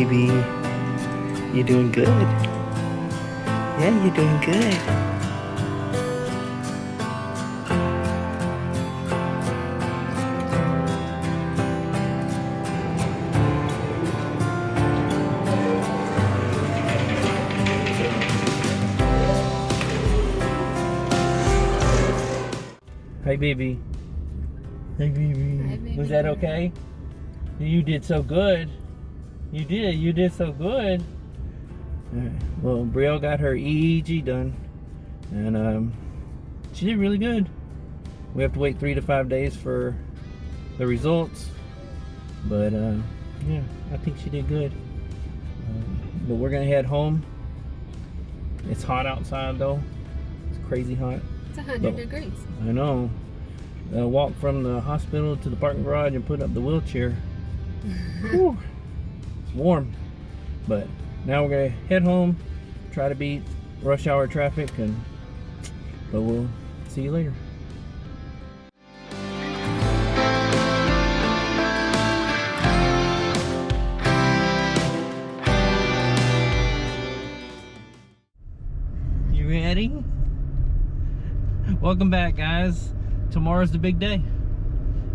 baby. You're doing good. Yeah, you're doing good. Hi, baby. Hi, baby. Hi, baby. Was that okay? You did so good. You did so good. Alright. Well, Brielle got her EEG done, and she did really good. We have to wait 3 to 5 days for the results, but yeah, I think she did good. But we're gonna head home. It's hot outside though. It's crazy hot. It's 100 degrees. I know. Walk from the hospital to the parking garage and put up the wheelchair. Whew. It's warm, but now we're gonna head home, try to beat rush hour traffic, but we'll see you later. You ready? Welcome back, guys. Tomorrow's the big day.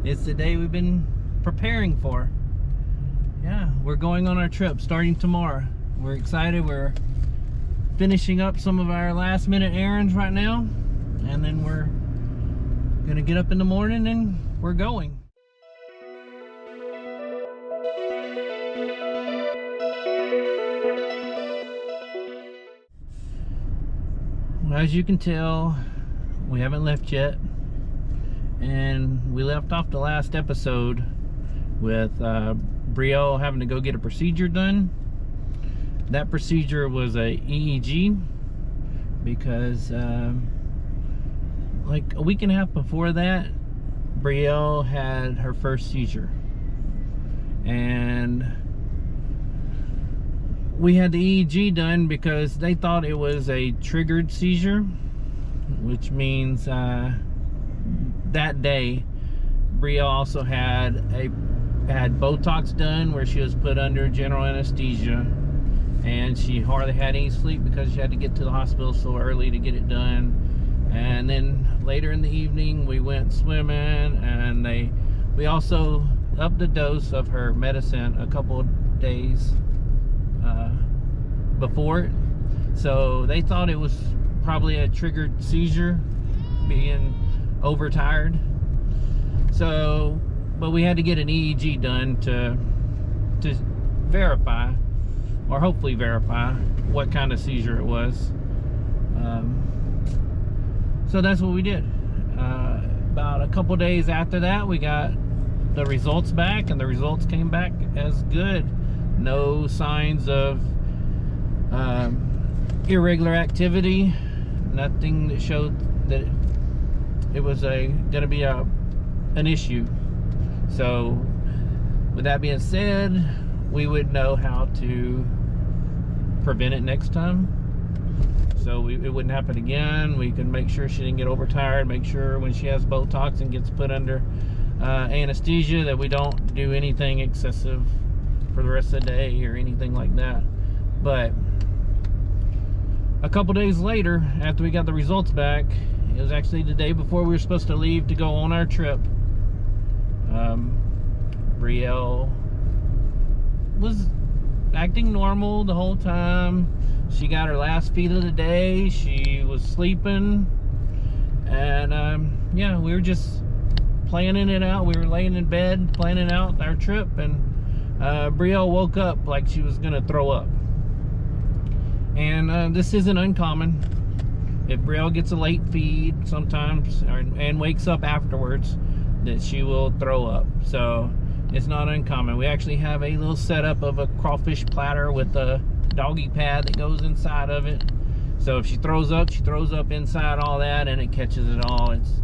It's the day we've been preparing for. Yeah, we're going on our trip starting tomorrow. We're excited. We're finishing up some of our last minute errands right now, and then we're gonna get up in the morning and we're going. Well, as you can tell, we haven't left yet, and we left off the last episode with Brielle having to go get a procedure done. That procedure was a EEG because like a week and a half before that, Brielle had her first seizure, and we had the EEG done because they thought it was a triggered seizure, which means that day Brielle also had Botox done, where she was put under general anesthesia, and she hardly had any sleep because she had to get to the hospital so early to get it done. And then later in the evening we went swimming, and we also upped the dose of her medicine a couple of days before it, so they thought it was probably a triggered seizure, being overtired. So, but we had to get an EEG done to verify, or hopefully verify, what kind of seizure it was. So that's what we did. About a couple days after that, we got the results back, and the results came back as good. No signs of irregular activity, nothing that showed that it was gonna be an issue. So with that being said, we would know how to prevent it next time, so it wouldn't happen again. We could make sure she didn't get overtired, make sure when she has Botox and gets put under anesthesia that we don't do anything excessive for the rest of the day or anything like that. But a couple days later, after we got the results back, it was actually the day before we were supposed to leave to go on our trip, Brielle was acting normal the whole time. She got her last feed of the day. She was sleeping, and yeah, we were just planning it out. We were laying in bed planning out our trip, and Brielle woke up like she was gonna throw up. And this isn't uncommon. If Brielle gets a late feed sometimes, and wakes up afterwards, that she will throw up. So it's not uncommon. We actually have a little setup of a crawfish platter with a doggy pad that goes inside of it. So if she throws up inside all that, and it catches it all. It's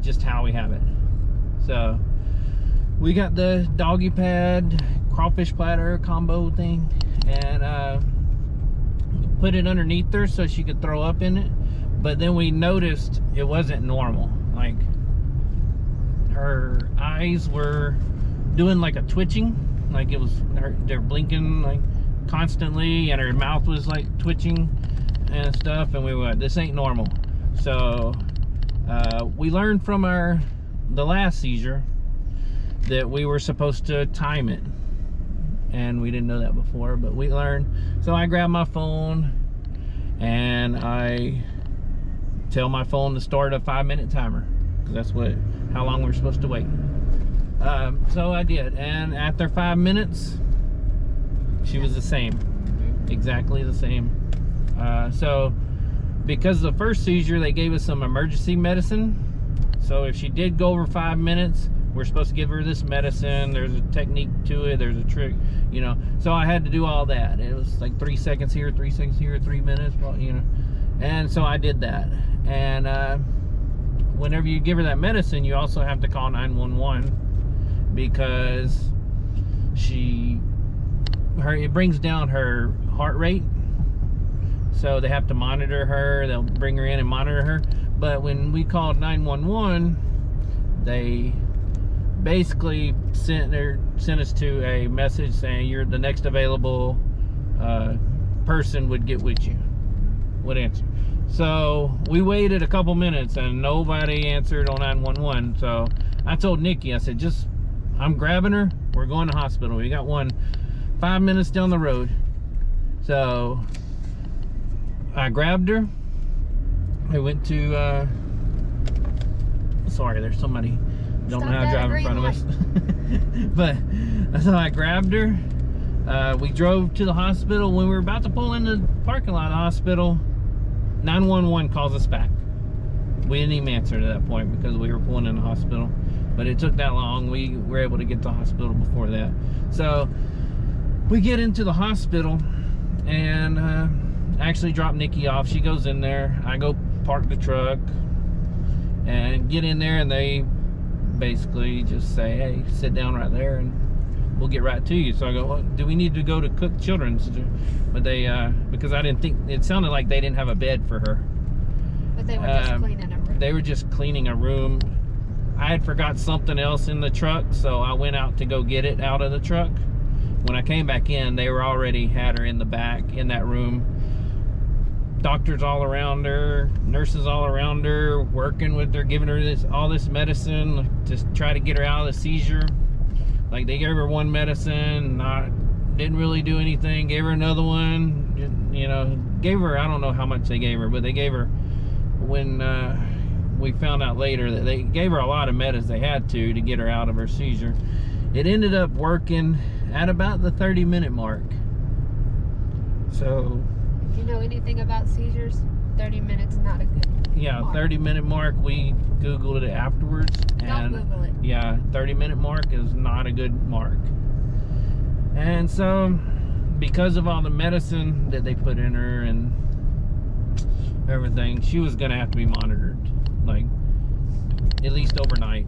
just how we have it. So we got the doggy pad, crawfish platter combo thing, and put it underneath her so she could throw up in it. But then we noticed it wasn't normal. Like, her eyes were doing like a twitching, like it was they're blinking, like constantly, and her mouth was like twitching and stuff, and we went, this ain't normal. So we learned from the last seizure that we were supposed to time it, and we didn't know that before, but we learned. So I grabbed my phone and I tell my phone to start a 5-minute timer, because that's how long we're supposed to wait. So I did, and after 5 minutes she was the same, exactly the same. So because of the first seizure, they gave us some emergency medicine. So if she did go over 5 minutes, we're supposed to give her this medicine. There's a technique to it, there's a trick, you know. So I had to do all that. It was like 3 seconds here, 3 seconds here, 3 minutes, you know. And so I did that. And whenever you give her that medicine, you also have to call 911, because it brings down her heart rate. So they have to monitor her. They'll bring her in and monitor her. But when we called 911, they basically sent us to a message saying you're the next available person would get with you, would answer. So we waited a couple minutes and nobody answered on 911. So I told Nikki, I said, I'm grabbing her, we're going to hospital. We got one 5 minutes down the road. So I grabbed her. I went to sorry, there's somebody don't know how to drive in front of us. But so I grabbed her. We drove to the hospital. When we were about to pull into the parking lot of the hospital, 911 calls us back. We didn't even answer at that point because we were pulling in the hospital, but it took that long. We were able to get to the hospital before that. So we get into the hospital and actually drop Nikki off. She goes in there. I go park the truck and get in there, and they basically just say, hey, sit down right there and we'll get right to you. So I go, well, do we need to go to Cook Children's? But they because I didn't think, it sounded like they didn't have a bed for her. But they were just cleaning a room. They were just cleaning a room. I had forgot something else in the truck, so I went out to go get it out of the truck. When I came back in, they were already had her in the back in that room. Doctors all around her, nurses all around her, working with her, giving her all this medicine to try to get her out of the seizure. Like, they gave her one medicine, didn't really do anything. Gave her another one, you know, gave her, I don't know how much they gave her, but they gave her, when we found out later that they gave her a lot of meds they had to get her out of her seizure. It ended up working at about the 30-minute mark. So, if you know anything about seizures, 30 minutes not a good mark. 30-minute mark. We Googled it afterwards. Don't Google it. Yeah, 30-minute mark is not a good mark. And so, because of all the medicine that they put in her and everything, she was gonna have to be monitored, like at least overnight.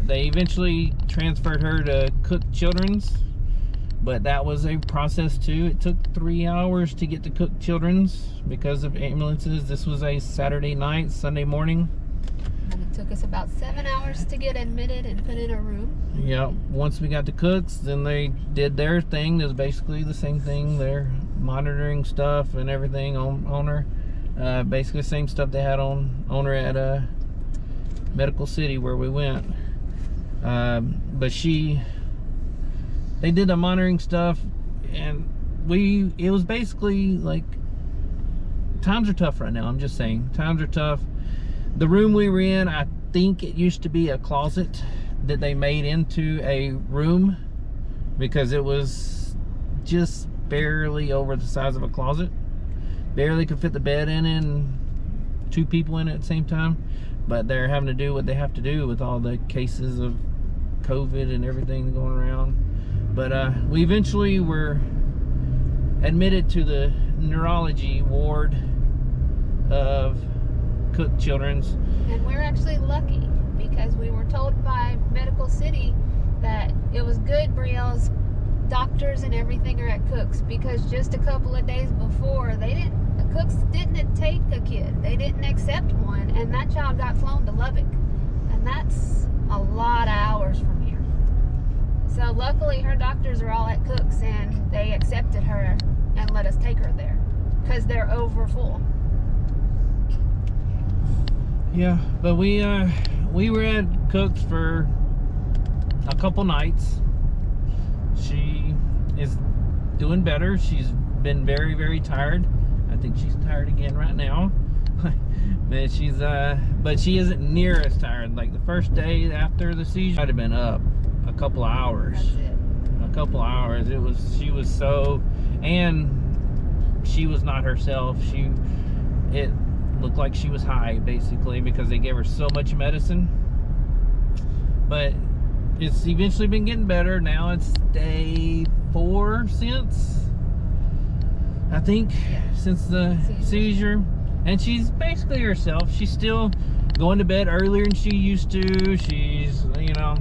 They eventually transferred her to Cook Children's, but that was a process too. It took 3 hours to get to Cook Children's because of ambulances. This was a Saturday night, Sunday morning. And it took us about 7 hours to get admitted and put in a room. Yeah, once we got to Cook's, then they did their thing. It was basically the same thing. They're monitoring stuff and everything on her. Basically the same stuff they had on her at Medical City where we went. But they did the monitoring stuff, and it was basically like, times are tough right now. I'm just saying, times are tough. The room we were in, I think it used to be a closet that they made into a room, because it was just barely over the size of a closet. Barely could fit the bed in and 2 people in it at the same time. But they're having to do what they have to do with all the cases of COVID and everything going around. But we eventually were admitted to the neurology ward of Cook Children's. And we're actually lucky, because we were told by Medical City that it was good Brielle's doctors and everything are at Cook's, because just a couple of days before, Cook's didn't take a kid. They didn't accept one, and that child got flown to Lubbock. And that's a lot of hours from here. So luckily her doctors are all at Cook's and they accepted her and let us take her there because they're over full. Yeah, but we were at Cook's for a couple nights. She is doing better. She's been very, very tired. I think she's tired again right now. But she's but she isn't near as tired. Like the first day after the seizure, I'd have been up a couple of hours. That's it. A couple of hours. She was so, and she was not herself. It looked like she was high basically because they gave her so much medicine. But it's eventually been getting better. Now it's day 4 since, I think, since the seizure. And she's basically herself. She's still going to bed earlier than she used to. She's, you know,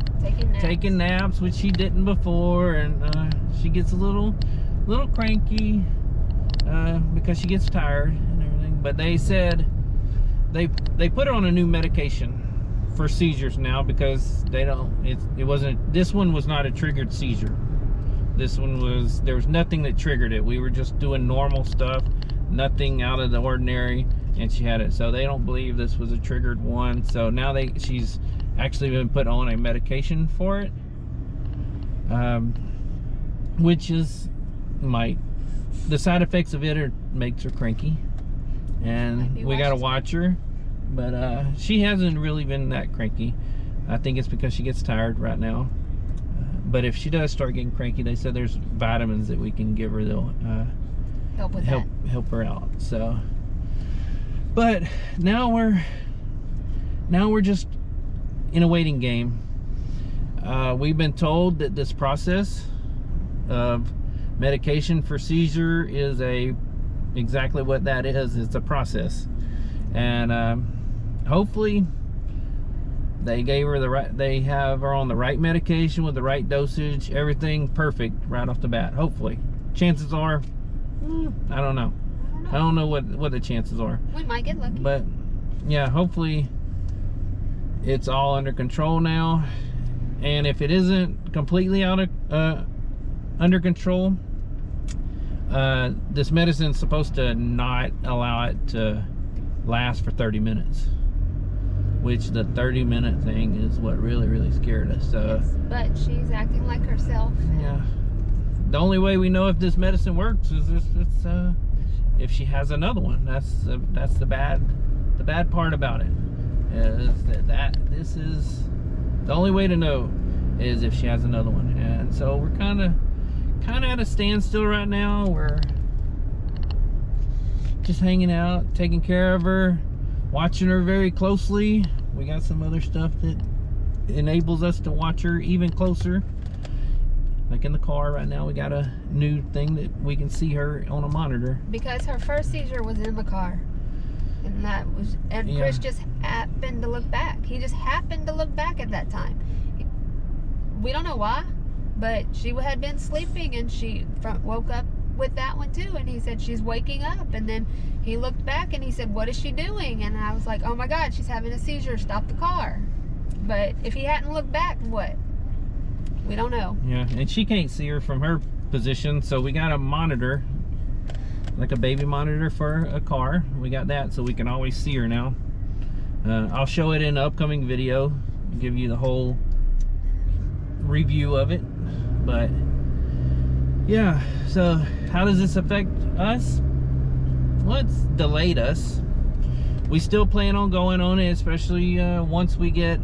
taking naps, which she didn't before. And she gets a little cranky because she gets tired and everything. But they said they put her on a new medication for seizures now because they don't, it wasn't, this one was not a triggered seizure. This one was, there was nothing that triggered it. We were just doing normal stuff, nothing out of the ordinary, and she had it. So they don't believe this was a triggered one. So now she's actually been put on a medication for it, which is the side effects of it makes her cranky, and we gotta watch her. But she hasn't really been that cranky. I think it's because she gets tired right now. But if she does start getting cranky, they said there's vitamins that we can give her that'll help her out. So, but now we're just in a waiting game. We've been told that this process of medication for seizure is exactly what that is. It's a process, and hopefully they gave her they have her on the right medication with the right dosage, everything perfect right off the bat. Hopefully. Chances are, I don't know. I don't know what the chances are. We might get lucky. But yeah, hopefully it's all under control now. And if it isn't completely under control, this medicine's supposed to not allow it to last for 30 minutes. Which the 30-minute thing is what really scared us. Yes, but she's acting like herself. Yeah. The only way we know if this medicine works is if she has another one. That's the bad part about it. Is that this is the only way to know is if she has another one. And so we're kind of at a standstill right now. We're just hanging out, taking care of her, watching her very closely. We got some other stuff that enables us to watch her even closer. Like in the car right now, we got a new thing that we can see her on a monitor. Because her first seizure was in the car. And Chris just happened to look back. He just happened to look back at that time. We don't know why, but she had been sleeping and she woke up with that one too, and he said she's waking up, and then he looked back and he said, what is she doing? And I was like, oh my god, she's having a seizure, stop the car. But if he hadn't looked back, what? We don't know. Yeah, and she can't see her from her position, so we got a monitor, like a baby monitor for a car. We got that so we can always see her now. I'll show it in an upcoming video, give you the whole review of it. But yeah, so how does this affect us? Well, it's delayed us. We still plan on going on it, especially once we get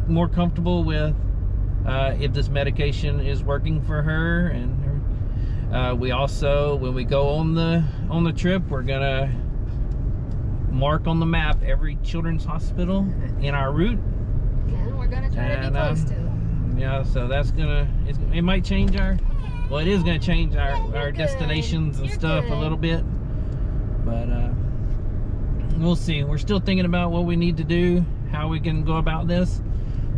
more comfortable with if this medication is working for her. And we also, when we go on the trip, we're gonna mark on the map every children's hospital in our route. And we're gonna try to be close to them. Yeah, so that's it might change well, it is going to change our destinations and stuff a little bit, but we'll see. We're still thinking about what we need to do, how we can go about this.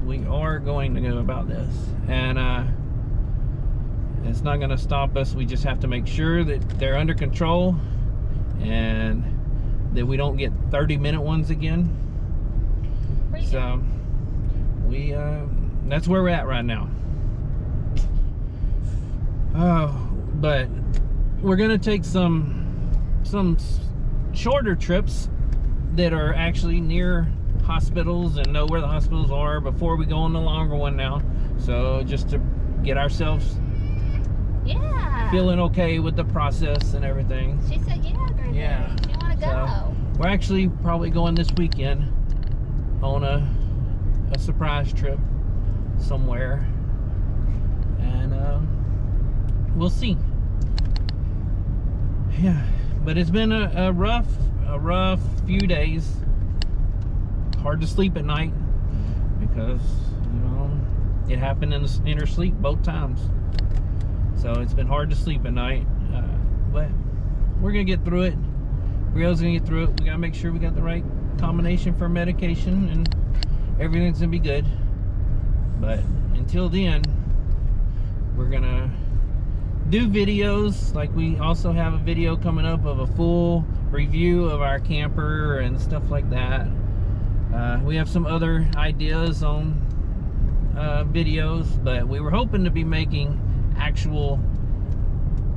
We are going to go about this, and it's not going to stop us. We just have to make sure that they're under control and that we don't get 30-minute ones again. So that's where we're at right now. But we're gonna take some shorter trips that are actually near hospitals and know where the hospitals are before we go on the longer one now. So just to get ourselves feeling okay with the process and everything. She said, yeah, Granddaddy. Yeah. She want to go. So, we're actually probably going this weekend on a surprise trip somewhere. And we'll see. Yeah. But it's been a rough few days. Hard to sleep at night because, you know, it happened in her sleep both times. So it's been hard to sleep at night. But we're gonna get through it. Brielle's gonna get through it. We gotta make sure we got the right combination for medication and everything's gonna be good. But until then, we're gonna do videos. Like, we also have a video coming up of a full review of our camper and stuff like that. We have some other ideas on videos, but we were hoping to be making actual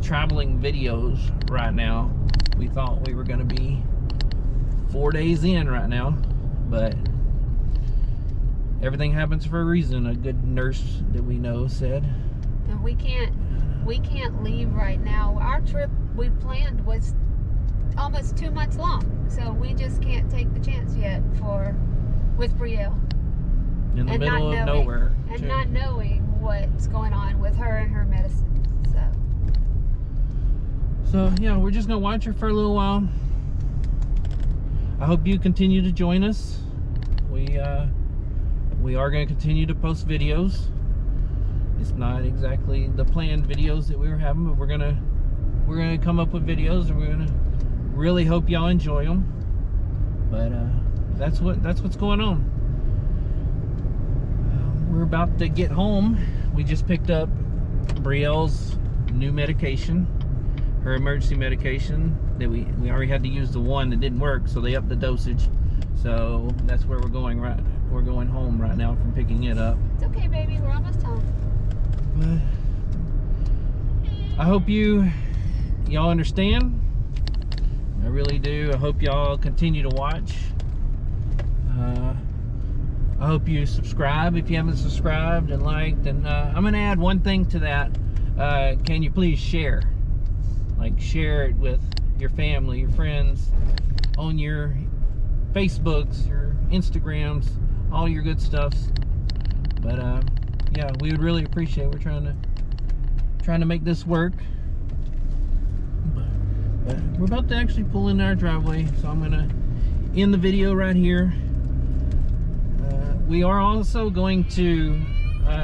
traveling videos right now. We thought we were going to be 4 days in right now, but everything happens for a reason, a good nurse that we know said. And we can't leave right now. Our trip we planned was almost 2 months long, so we just can't take the chance yet with Brielle. In the middle of nowhere. And not knowing what's going on with her and her medicine. So yeah, we're just gonna watch her for a little while. I hope you continue to join us. We are gonna continue to post videos. It's not exactly the planned videos that we were having, but we're gonna come up with videos, and we're gonna really hope y'all enjoy them. But that's what's going on. We're about to get home. We just picked up Brielle's new medication, her emergency medication that we already had to use the one that didn't work, so they upped the dosage. So that's where we're going. We're going home right now from picking it up. It's okay, baby. We're almost home. But I hope y'all understand. I really do. I hope y'all continue to watch. I hope you subscribe if you haven't subscribed and liked. And I'm going to add one thing to that. Can you please share? Like, share it with your family, your friends, on your Facebooks, your Instagrams, all your good stuffs. But yeah, we would really appreciate it. We're trying to make this work. But we're about to actually pull in our driveway, so I'm gonna end the video right here. We are also going to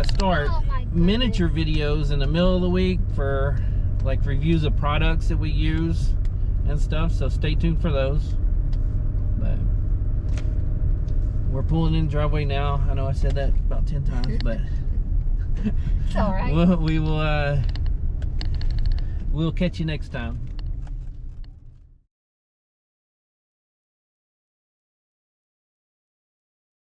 start miniature videos in the middle of the week for like reviews of products that we use and stuff, so stay tuned for those. But we're pulling in the driveway now. I know I said that about 10 times, but it's all right. we'll catch you next time.